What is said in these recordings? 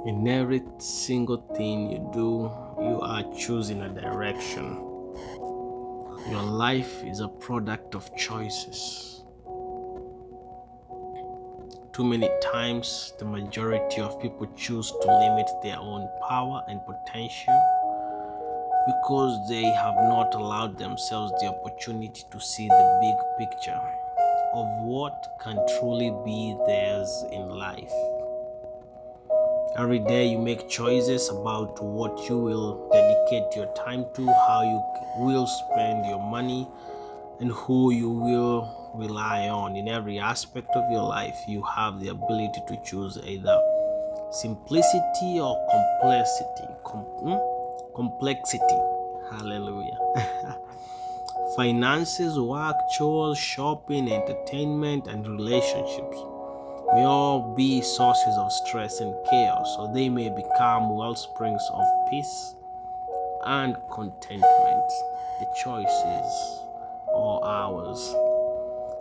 In every single thing you do, you are choosing a direction. Your life is a product of choices. Too many times, the majority of people choose to limit their own power and potential because they have not allowed themselves the opportunity to see the big picture of what can truly be theirs in life. Every day you make choices about what you will dedicate your time to, how you will spend your money, and who you will rely on. In every aspect of your life, you have the ability to choose either simplicity or complexity. Complexity. Hallelujah. Finances, work, chores, shopping, entertainment, and relationships may all be sources of stress and chaos, or they may become wellsprings of peace and contentment. The choice is all ours.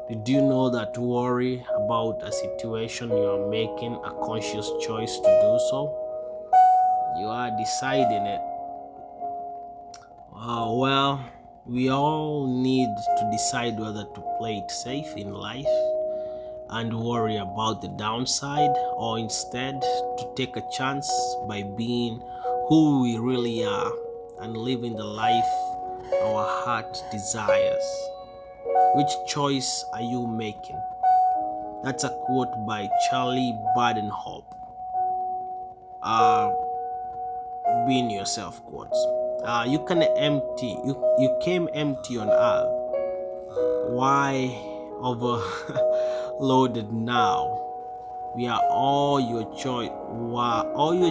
Did you know that to worry about a situation you are making a conscious choice to do so? You are deciding it. Well, we all need to decide whether to play it safe in life and worry about the downside, or instead to take a chance by being who we really are and living the life our heart desires. Which choice are you making? That's a quote by Charlie Badenhop. Uh, being yourself quotes. You came empty on earth. Why overloaded now? We are all your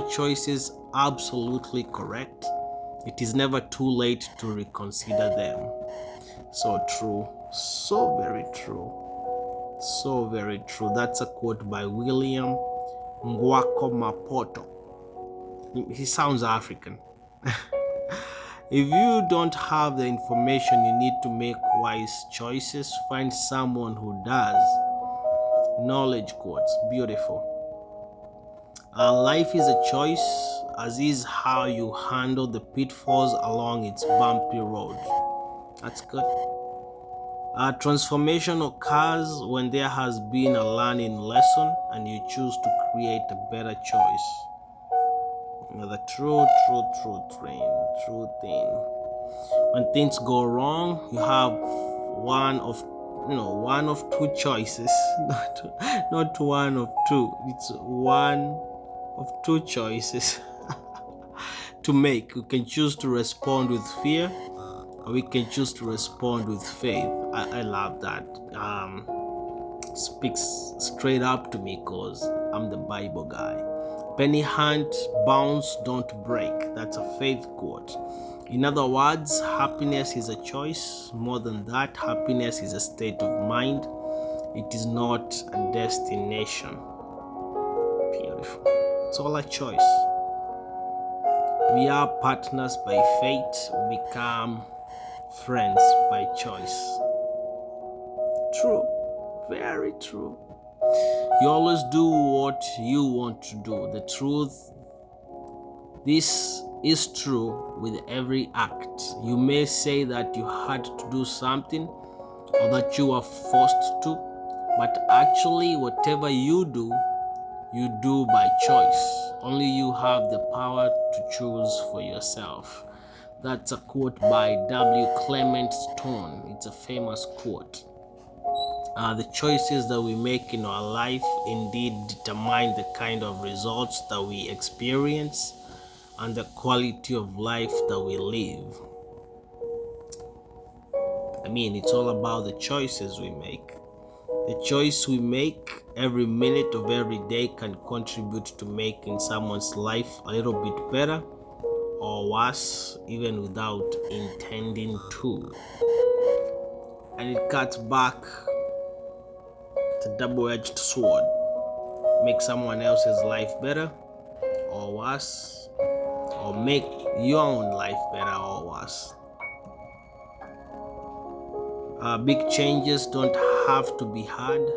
choices absolutely correct? It is never too late to reconsider them. So true. So very true. So very true. That's a quote by William Ngwako Mapoto. He sounds African. If you don't have the information you need to make wise choices, find someone who does. Knowledge quotes. Beautiful. Life is a choice, as is how you handle the pitfalls along its bumpy road. That's good. Transformation occurs when there has been a learning lesson and you choose to create a better choice. The true thing. When things go wrong, you have one of two choices, not one of two. It's one of two choices to make. We can choose to respond with fear, or we can choose to respond with faith. I love that. Speaks straight up to me because I'm the Bible guy. Penny Hunt, bounce, don't break. That's a faith quote. In other words, happiness is a choice. More than that, happiness is a state of mind. It is not a destination. Beautiful. It's all a choice. We are partners by fate, we become friends by choice. True. Very true. You always do what you want to do. This is true with every act. You may say that you had to do something or that you are forced to, but actually, whatever you do by choice. Only you have the power to choose for yourself. That's a quote by W. Clement Stone. It's a famous quote. The choices that we make in our life indeed determine the kind of results that we experience and the quality of life that we live. It's all about the choices we make. The choice we make every minute of every day can contribute to making someone's life a little bit better or worse, even without intending to. And it cuts back to double-edged sword. Make someone else's life better or worse, or make your own life better or worse. Big changes don't have to be hard.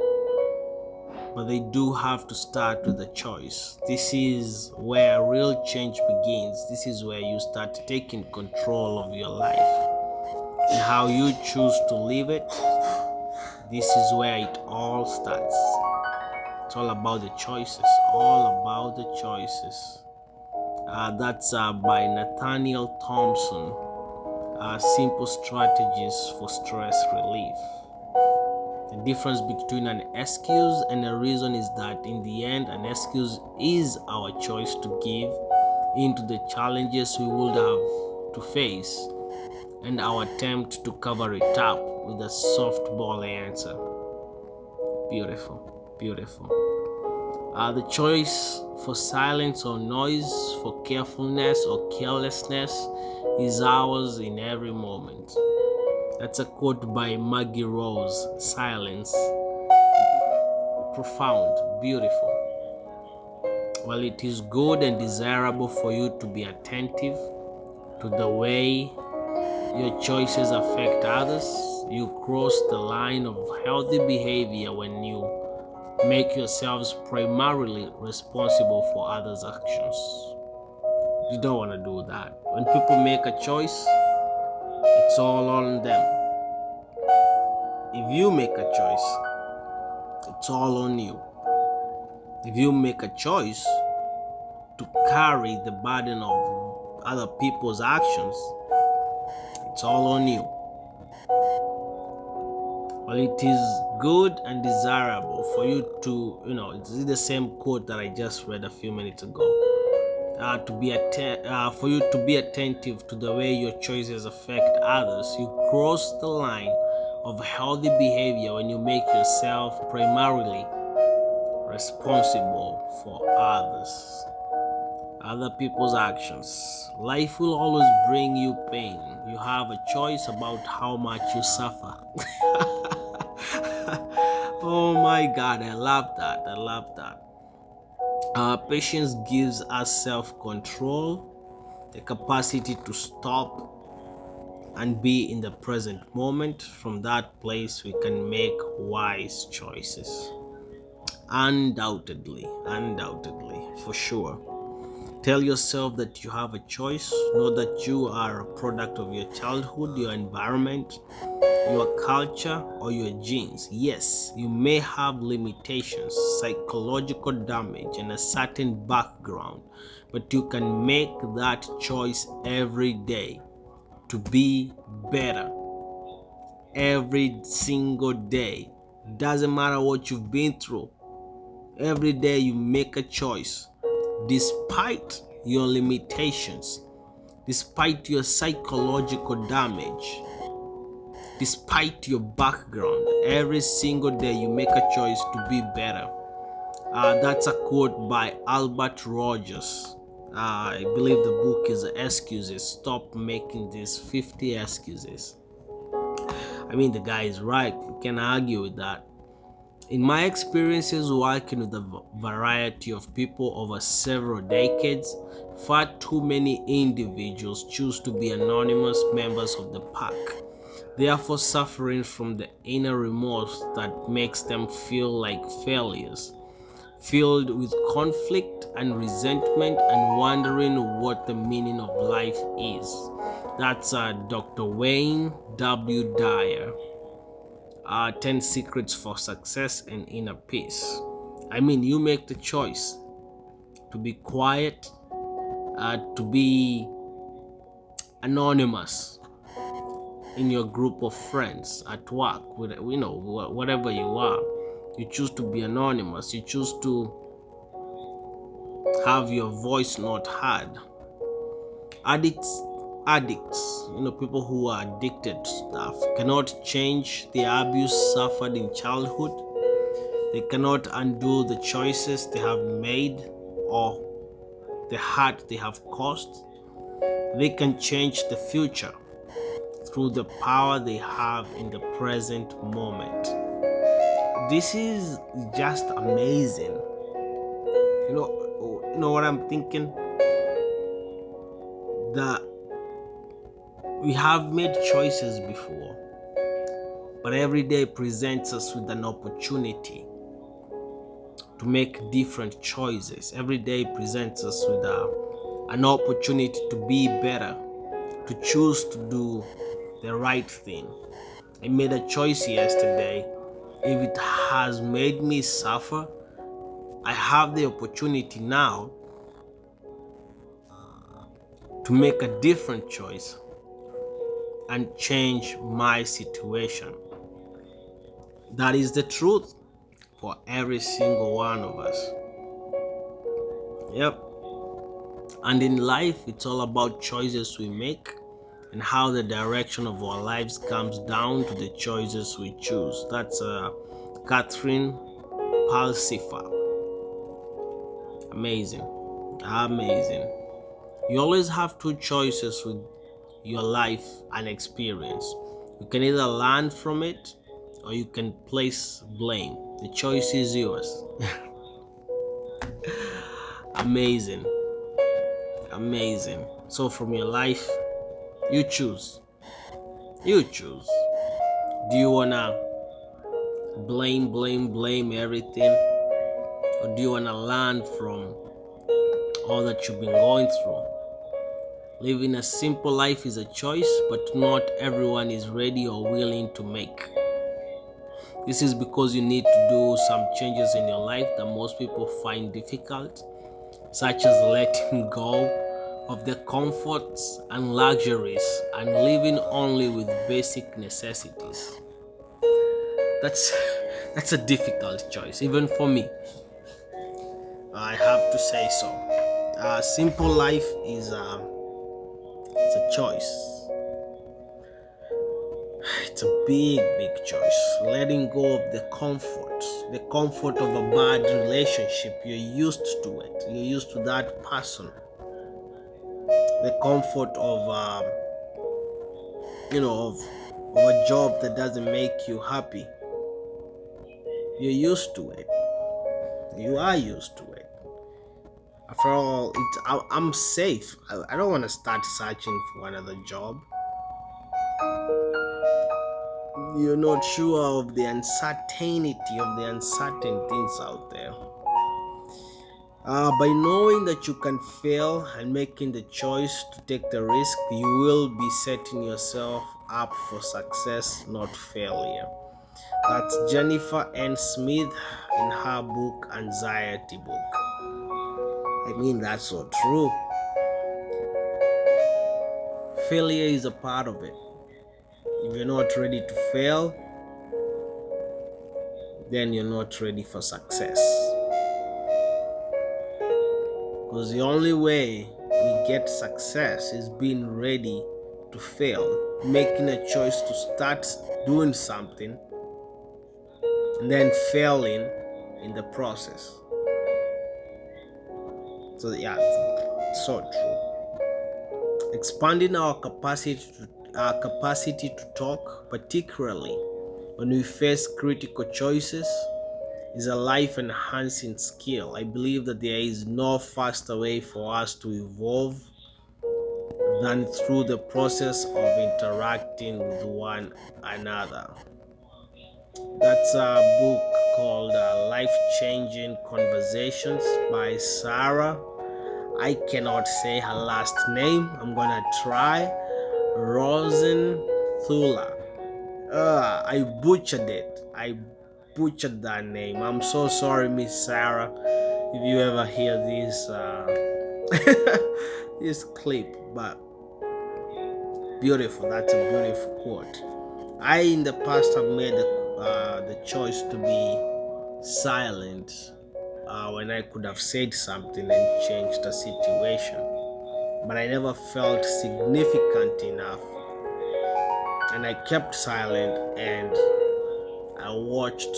but they do have to start with a choice. This is where real change begins. This is where you start taking control of your life and how you choose to live it. This is where it all starts. It's all about the choices, all about the choices. That's by Nathaniel Thompson, Simple Strategies for Stress Relief. The difference between an excuse and a reason is that in the end, an excuse is our choice to give into the challenges we would have to face and our attempt to cover it up with a softball answer. Beautiful, beautiful. The choice for silence or noise, for carefulness or carelessness is ours in every moment. That's a quote by Maggie Rose. Silence. Profound, beautiful. While it is good and desirable for you to be attentive to the way your choices affect others, you cross the line of healthy behavior when you make yourselves primarily responsible for others' actions. You don't want to do that. When people make a choice, it's all on them. If you make a choice, it's all on you. If you make a choice to carry the burden of other people's actions, it's all on you. Well, it is good and desirable for you to, it's the same quote that I just read a few minutes ago. For you to be attentive to the way your choices affect others, you cross the line of healthy behavior when you make yourself primarily responsible for other people's actions. Life will always bring you pain. You have a choice about how much you suffer. Oh my God, I love that. Patience gives us self-control, the capacity to stop and be in the present moment. From that place, we can make wise choices. Undoubtedly, for sure. Tell yourself that you have a choice. Know that you are a product of your childhood, your environment, your culture, or your genes. Yes, you may have limitations, psychological damage, and a certain background, but you can make that choice every day to be better. Every single day. Doesn't matter what you've been through. Every day you make a choice. Despite your limitations, despite your psychological damage, despite your background, every single day you make a choice to be better. That's a quote by Albert Rogers. I believe the book is Excuses. Stop making these 50 excuses. I mean, the guy is right. You can argue with that. In my experiences working with a variety of people over several decades, far too many individuals choose to be anonymous members of the pack, therefore suffering from the inner remorse that makes them feel like failures, filled with conflict and resentment and wondering what the meaning of life is. That's Dr. Wayne W. Dyer. 10 Secrets for Success and Inner Peace. I mean, you make the choice to be quiet, to be anonymous in your group of friends, at work, whatever you are. You choose to be anonymous. You choose to have your voice not heard. Addicts, people who are addicted to stuff cannot change the abuse suffered in childhood. They cannot undo the choices they have made or the hurt they have caused. They can change the future through the power they have in the present moment. This is just amazing. You know what I'm thinking? That we have made choices before, but every day presents us with an opportunity to make different choices. Every day presents us with an opportunity to be better, to choose to do the right thing. I made a choice yesterday. If it has made me suffer, I have the opportunity now to make a different choice and change my situation. That is the truth for every single one of us. Yep. And in life, it's all about choices we make and how the direction of our lives comes down to the choices we choose. That's Catherine Pulsifer. Amazing. Amazing. You always have two choices with your life and experience. You can either learn from it or you can place blame. The choice is yours. Amazing. Amazing. So from your life, you choose. You choose. Do you wanna blame everything? Or do you wanna learn from all that you've been going through? Living a simple life is a choice, but not everyone is ready or willing to make. This is because you need to do some changes in your life that most people find difficult, such as letting go of the comforts and luxuries and living only with basic necessities. That's a difficult choice, even for me. I have to say so. Simple life is it's a choice. It's a big choice. Letting go of the comfort of a bad relationship. You're used to it. You're used to that person. The comfort of of a job that doesn't make you happy. You're used to it. You are used to it. After all, I'm safe. I don't want to start searching for another job. You're not sure of the uncertainty of the uncertain things out there. By knowing that you can fail and making the choice to take the risk, you will be setting yourself up for success, not failure. That's Jennifer N. Smith in her book Anxiety Book. I mean, that's so true. Failure is a part of it. If you're not ready to fail, then you're not ready for success. Because the only way we get success is being ready to fail, making a choice to start doing something and then failing in the process. So yeah, so true. Expanding our capacity to talk, particularly when we face critical choices, is a life-enhancing skill. I believe that there is no faster way for us to evolve than through the process of interacting with one another. That's a book called Life-Changing Conversations by Sarah. I cannot say her last name. I'm gonna try. Rosenthula. I butchered it. I butchered that name. I'm so sorry, Miss Sarah, if you ever hear this this clip. But beautiful. That's a beautiful quote. I in the past have made the choice to be silent when I could have said something and changed the situation, but I never felt significant enough, and I kept silent and I watched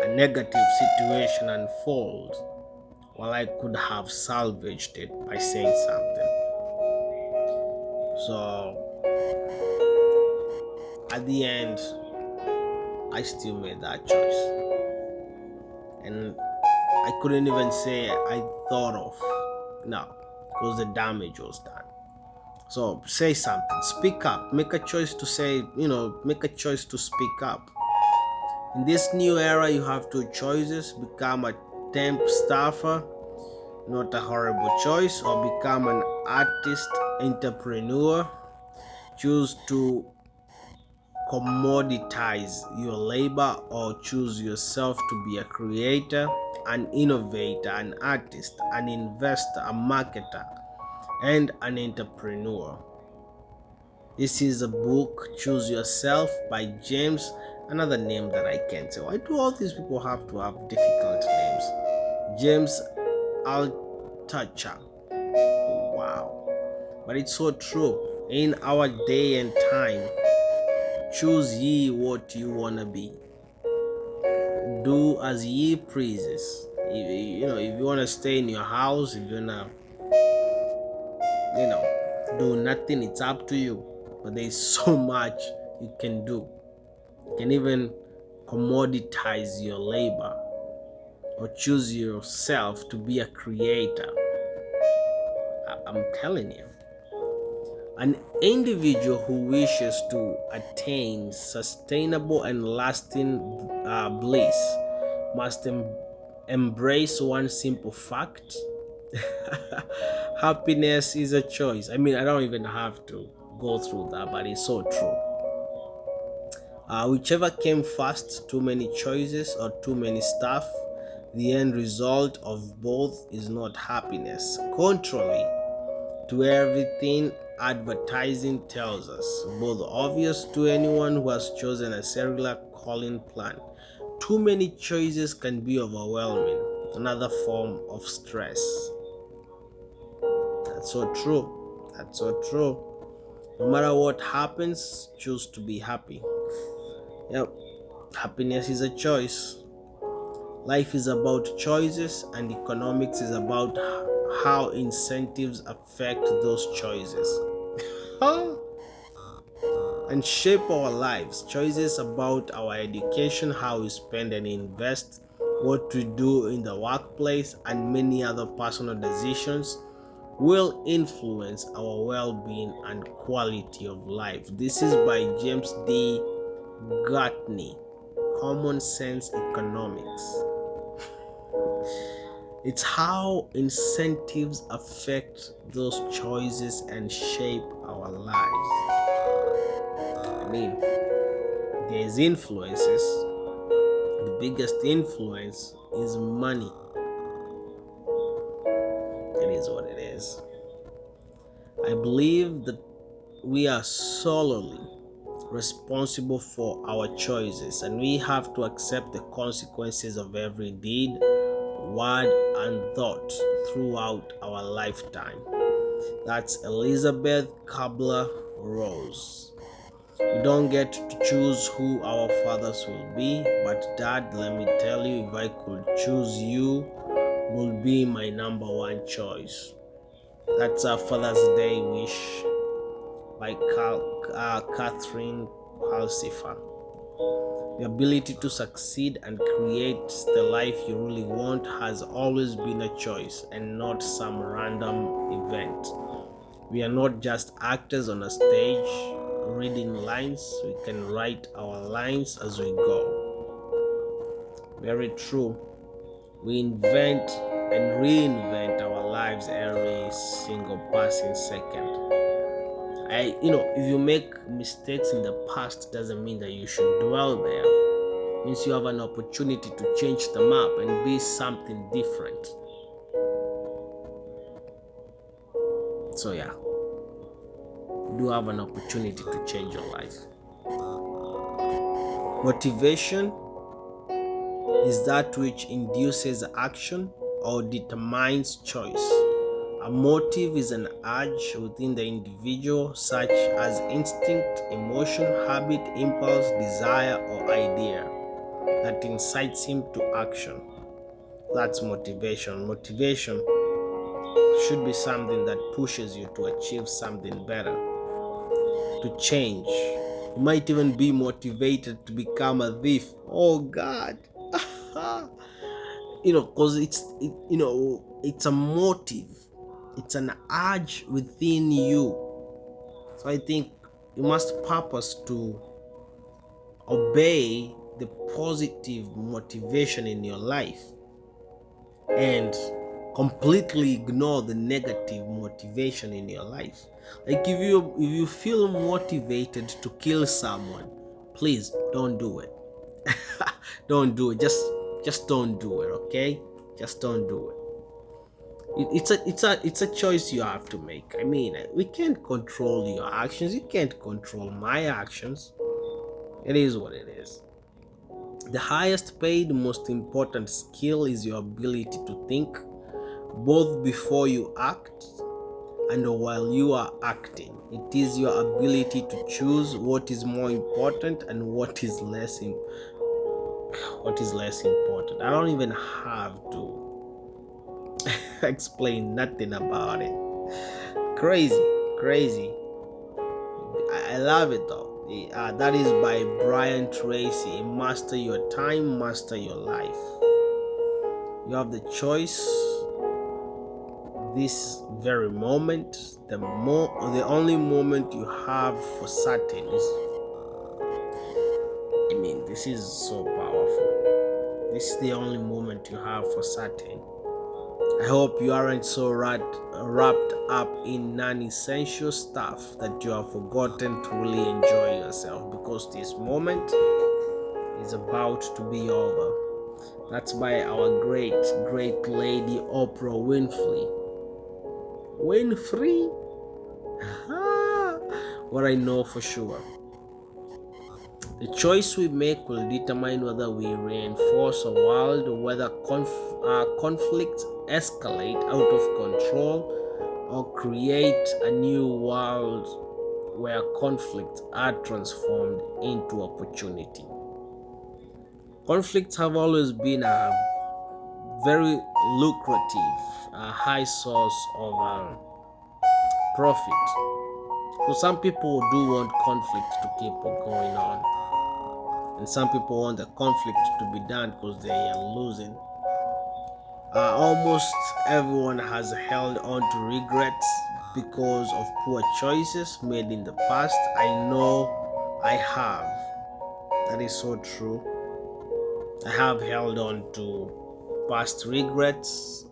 a negative situation unfold while I could have salvaged it by saying something. So at the end, I still made that choice, and I couldn't even say I thought of. No, because the damage was done. So say something, speak up, make a choice to say, make a choice to speak up. In this new era, you have two choices: become a temp staffer, not a horrible choice, or become an artist entrepreneur. Choose to commoditize your labor or choose yourself to be a creator, an innovator, an artist, an investor, a marketer, and an entrepreneur. This is a book, Choose Yourself by James, another name that I can't say. Why do all these people have to have difficult names? James Altucher. Wow. But it's so true. In our day and time, choose ye what you want to be. Do as ye pleases. If you want to stay in your house, if you want to, do nothing, it's up to you. But there's so much you can do. You can even commoditize your labor or choose yourself to be a creator. I'm telling you. An individual who wishes to attain sustainable and lasting bliss must embrace one simple fact. Happiness is a choice. I mean, I don't even have to go through that, but it's so true. Whichever came first, too many choices or too many stuff, the end result of both is not happiness. Contrary to everything advertising tells us, both obvious to anyone who has chosen a cellular calling plan, too many choices can be overwhelming, another form of stress. That's so true. That's so true. No matter what happens, choose to be happy. Yep, happiness is a choice. Life is about choices, and economics is about how incentives affect those choices and shape our lives. Choices about our education, how we spend and invest, what we do in the workplace, and many other personal decisions will influence our well-being and quality of life. This is by James D. Gaffney, Common Sense Economics. It's how incentives affect those choices and shape our lives. I mean, there's influences. The biggest influence is money. It is what it is. I believe that we are solely responsible for our choices, and we have to accept the consequences of every deed, word, and thought throughout our lifetime. That's Elizabeth Kubler-Ross. We don't get to choose who our fathers will be, but Dad, let me tell you, if I could choose, you would be my number one choice. That's our Father's Day wish by Catherine Pulsifer. The ability to succeed and create the life you really want has always been a choice and not some random event. We are not just actors on a stage reading lines, we can write our lines as we go. Very true. We invent and reinvent our lives every single passing second. If you make mistakes in the past, doesn't mean that you should dwell there. It means you have an opportunity to change them up and be something different. So yeah, you do have an opportunity to change your life. Motivation is that which induces action or determines choice. A motive is an urge within the individual, such as instinct, emotion, habit, impulse, desire, or idea that incites him to action. That's motivation. Motivation should be something that pushes you to achieve something better, to change. You might even be motivated to become a thief. Oh God. Because it's a motive. It's an urge within you. So I think you must purpose to obey the positive motivation in your life and completely ignore the negative motivation in your life. Like if you feel motivated to kill someone, please don't do it. Don't do it. Just don't do it, okay? Just don't do it. It's a choice you have to make. I mean, we can't control your actions. You can't control my actions. It is what it is. The highest paid, most important skill is your ability to think both before you act and while you are acting. It is your ability to choose what is more important and what is less important. I don't even have to explain nothing about it. Crazy, crazy. I love it though. That is by Brian Tracy. Master your time, master your life. You have the choice this very moment. The only moment you have for certain is, I mean, this is so powerful. This is the only moment you have for certain. I hope you aren't so wrapped up in non-essential stuff that you have forgotten to really enjoy yourself, because this moment is about to be over. That's by our great lady Oprah Winfrey. What I know for sure. The choice we make will determine whether we reinforce a world, whether conflicts escalate out of control, or create a new world where conflicts are transformed into opportunity. Conflicts have always been a very lucrative, high source of profit. So some people do want conflict to keep going on, and some people want the conflict to be done because they are losing. Almost everyone has held on to regrets because of poor choices made in the past. I know I have. That is so true. I have held on to past regrets,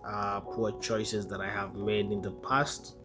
poor choices that I have made in the past.